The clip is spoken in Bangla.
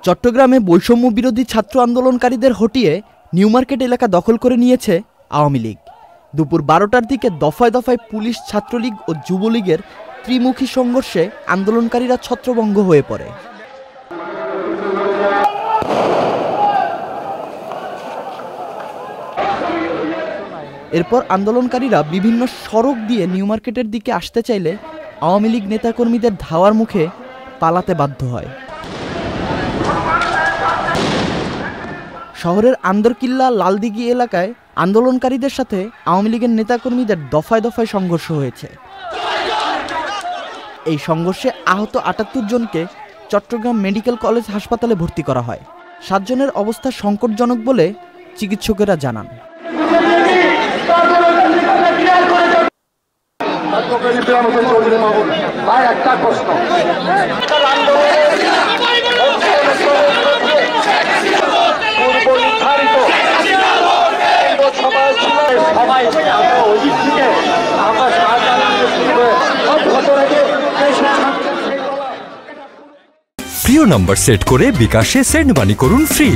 চট্টগ্রামে বৈষম্য বিরোধী ছাত্র আন্দোলনকারীদের হটিয়ে নিউ মার্কেট এলাকা দখল করে নিয়েছে আওয়ামী লীগ। দুপুর 12টার দিকে দফায় দফায় পুলিশ, ছাত্রলীগ ও যুবলীগের ত্রিমুখী সংঘর্ষে আন্দোলনকারীরা ছত্রভঙ্গ হয়ে পড়ে। এরপর আন্দোলনকারীরা বিভিন্ন সড়ক দিয়ে নিউ মার্কেটের দিকে আসতে চাইলে আওয়ামী লীগ নেতাকর্মীদের ধাওয়ার মুখে পালাতে বাধ্য হয়। শহরের আন্দরকিল্লা, লালদিঘি এলাকায় আন্দোলনকারীদের সাথে আওয়ামী লীগের নেতাকর্মীদের দফায় দফায় সংঘর্ষ হয়েছে। এই সংঘর্ষে আহত ৭৮ জনকে চট্টগ্রাম মেডিকেল কলেজ হাসপাতালে ভর্তি করা হয়। 7 জনের অবস্থা সংকটজনক বলে চিকিৎসকেরা জানান। প্রিয় নাম্বার সেট করে বিকাশে সেন্ড মানি করুন ফ্রি।